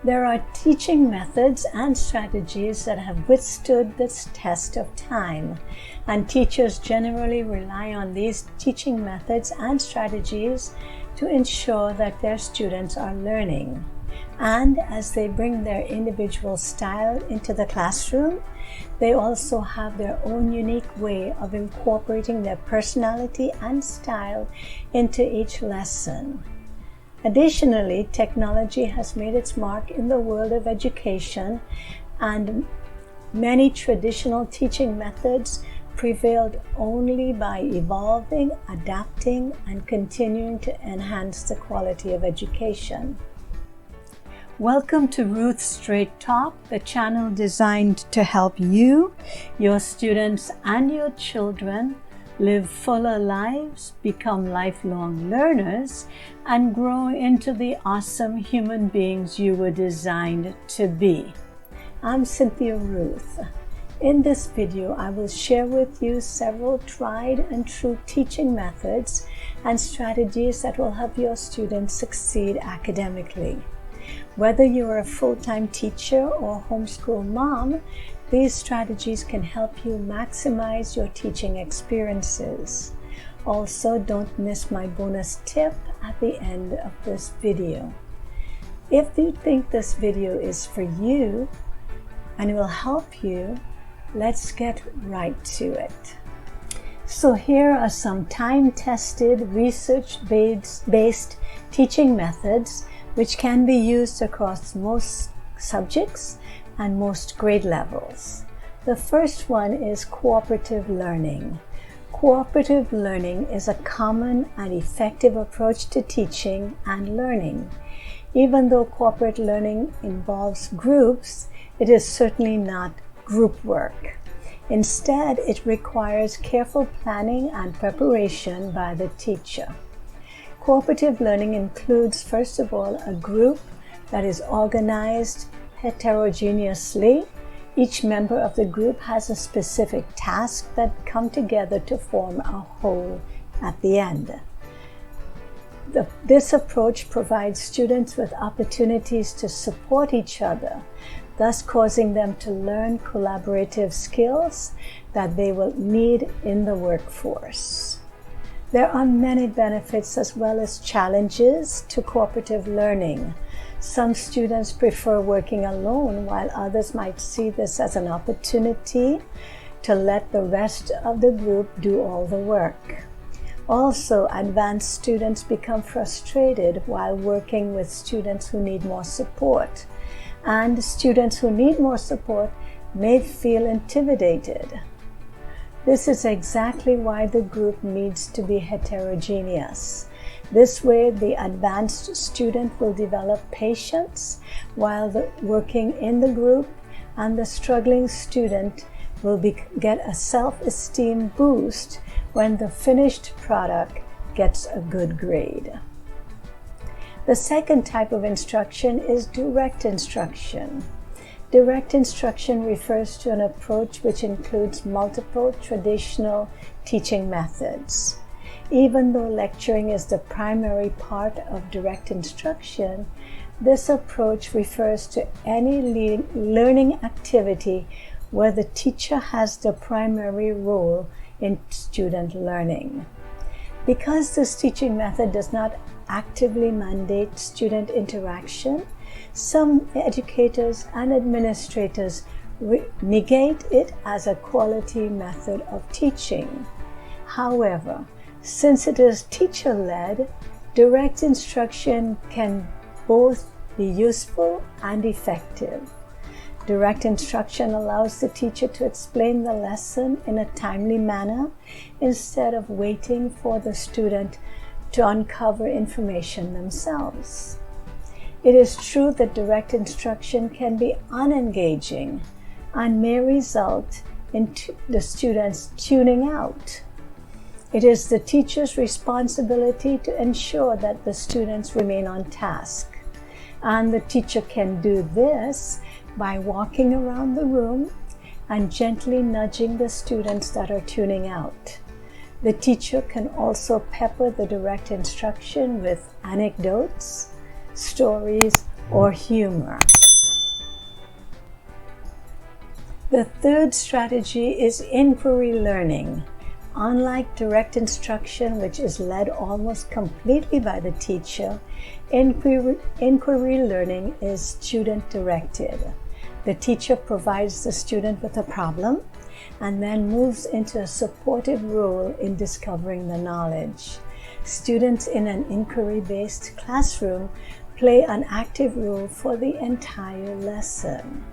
There are teaching methods and strategies that have withstood this test of time, and teachers generally rely on these teaching methods and strategies to ensure that their students are learning. And as they bring their individual style into the classroom, they also have their own unique way of incorporating their personality and style into each lesson. Additionally, technology has made its mark in the world of education, and many traditional teaching methods prevailed only by evolving, adapting, and continuing to enhance the quality of education. Welcome to Ruthsstraighttalk, the channel designed to help you, your students, and your children live fuller lives, become lifelong learners, and grow into the awesome human beings you were designed to be. I'm Cynthia Ruth. In this video, I will share with you several tried and true teaching methods and strategies that will help your students succeed academically. Whether you are a full-time teacher or homeschool mom, these strategies can help you maximize your teaching experiences. Also, don't miss my bonus tip at the end of this video. If you think this video is for you and will help you, let's get right to it. So here are some time-tested, research-based teaching methods which can be used across most subjects and most grade levels. The first one is cooperative learning. Cooperative learning is a common and effective approach to teaching and learning. Even though cooperative learning involves groups, it is certainly not group work. Instead, it requires careful planning and preparation by the teacher. Cooperative learning includes, first of all, a group that is organized heterogeneously. Each member of the group has a specific task that come together to form a whole at the end. This approach provides students with opportunities to support each other, thus causing them to learn collaborative skills that they will need in the workforce. There are many benefits as well as challenges to cooperative learning. Some students prefer working alone, while others might see this as an opportunity to let the rest of the group do all the work. Also, advanced students become frustrated while working with students who need more support, and students who need more support may feel intimidated. This is exactly why the group needs to be heterogeneous. This way, the advanced student will develop patience while working in the group, and the struggling student will get a self-esteem boost when the finished product gets a good grade. The second type of instruction is direct instruction. Direct instruction refers to an approach which includes multiple traditional teaching methods. Even though lecturing is the primary part of direct instruction, this approach refers to any learning activity where the teacher has the primary role in student learning. Because this teaching method does not actively mandate student interaction, some educators and administrators negate it as a quality method of teaching. However, since it is teacher-led, direct instruction can both be useful and effective. Direct instruction allows the teacher to explain the lesson in a timely manner instead of waiting for the student to uncover information themselves. It is true that direct instruction can be unengaging and may result in the students tuning out. It is the teacher's responsibility to ensure that the students remain on task, and the teacher can do this by walking around the room and gently nudging the students that are tuning out. The teacher can also pepper the direct instruction with anecdotes, stories, or humor. The third strategy is inquiry learning. Unlike direct instruction, which is led almost completely by the teacher, inquiry learning is student-directed. The teacher provides the student with a problem and then moves into a supportive role in discovering the knowledge. Students in an inquiry-based classroom play an active role for the entire lesson.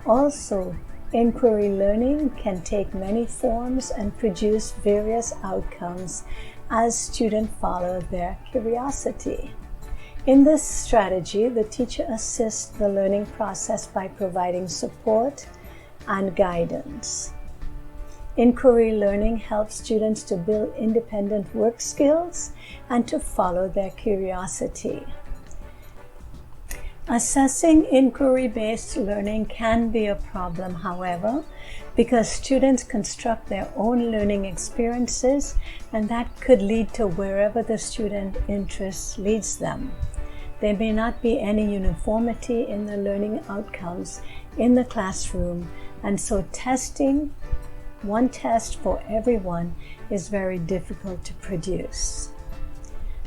Also, inquiry learning can take many forms and produce various outcomes as students follow their curiosity. In this strategy, the teacher assists the learning process by providing support and guidance. Inquiry learning helps students to build independent work skills and to follow their curiosity. Assessing inquiry-based learning can be a problem, however, because students construct their own learning experiences, and that could lead to wherever the student interest leads them. There may not be any uniformity in the learning outcomes in the classroom, and so testing one test for everyone is very difficult to produce.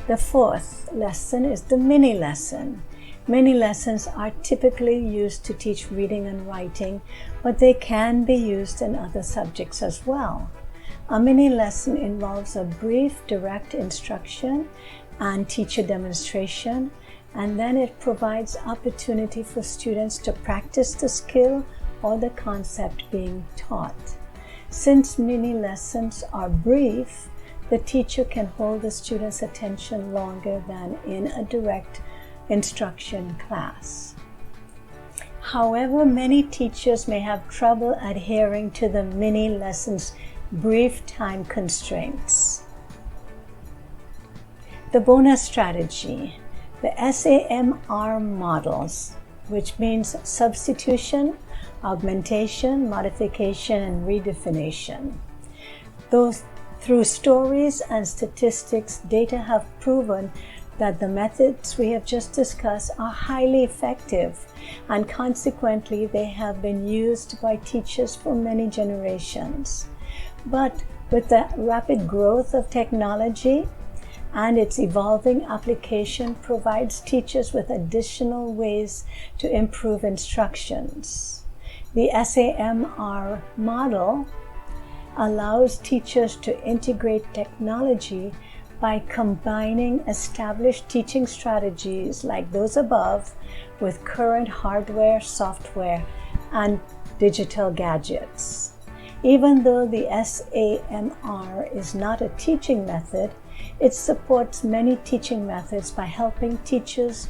The fourth lesson is the mini lesson. Many lessons are typically used to teach reading and writing, but they can be used in other subjects as well. A mini lesson involves a brief, direct instruction and teacher demonstration, and then it provides opportunity for students to practice the skill or the concept being taught. Since mini lessons are brief, the teacher can hold the student's attention longer than in a direct instruction class. However, many teachers may have trouble adhering to the mini lessons' brief time constraints. The bonus strategy, the SAMR models, which means substitution, augmentation, modification, and redefinition. Through stories and statistics, data have proven that the methods we have just discussed are highly effective, and consequently they have been used by teachers for many generations. But with the rapid growth of technology and its evolving application provides teachers with additional ways to improve instructions. The SAMR model allows teachers to integrate technology by combining established teaching strategies like those above with current hardware, software, and digital gadgets. Even though the SAMR is not a teaching method, it supports many teaching methods by helping teachers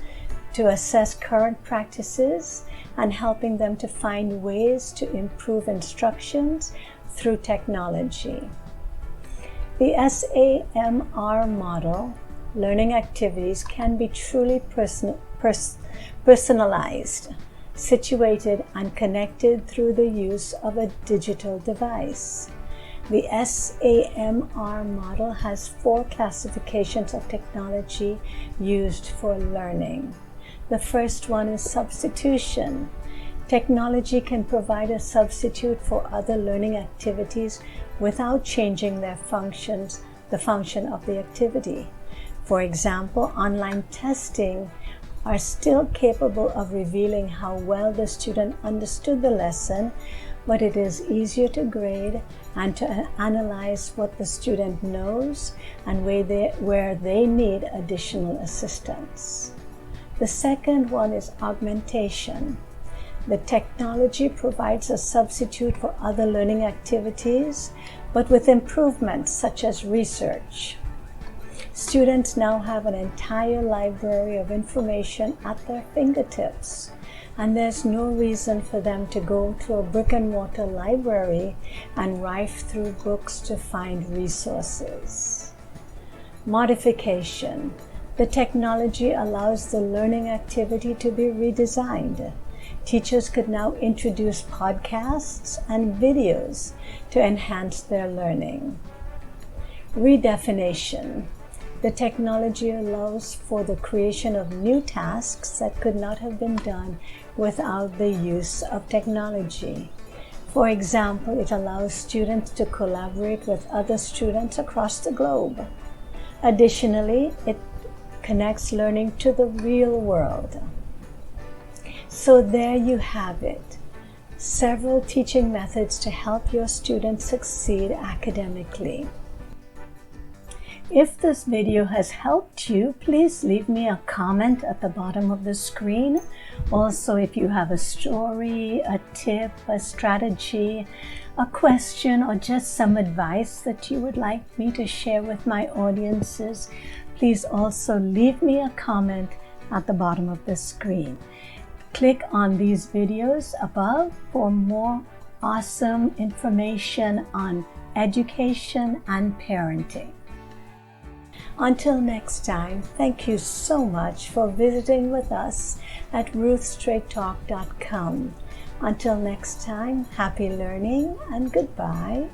to assess current practices and helping them to find ways to improve instructions through technology. The SAMR model learning activities can be truly personalized, situated, and connected through the use of a digital device. The SAMR model has 4 classifications of technology used for learning. The first one is substitution. Technology can provide a substitute for other learning activities without changing their functions, the function of the activity. For example, online testing are still capable of revealing how well the student understood the lesson, but it is easier to grade and to analyze what the student knows and where they need additional assistance. The second one is augmentation. The technology provides a substitute for other learning activities, but with improvements such as research. Students now have an entire library of information at their fingertips, and there's no reason for them to go to a brick-and-mortar library and rife through books to find resources. Modification. The technology allows the learning activity to be redesigned. Teachers could now introduce podcasts and videos to enhance their learning. Redefinition. The technology allows for the creation of new tasks that could not have been done without the use of technology. For example, it allows students to collaborate with other students across the globe. Additionally, it connects learning to the real world. So there you have it. Several teaching methods to help your students succeed academically. If this video has helped you, please leave me a comment at the bottom of the screen. Also, if you have a story, a tip, a strategy, a question, or just some advice that you would like me to share with my audiences, please also leave me a comment at the bottom of the screen. Click on these videos above for more awesome information on education and parenting. Until next time, thank you so much for visiting with us at Ruthsstraighttalk.com. Until next time, happy learning and goodbye.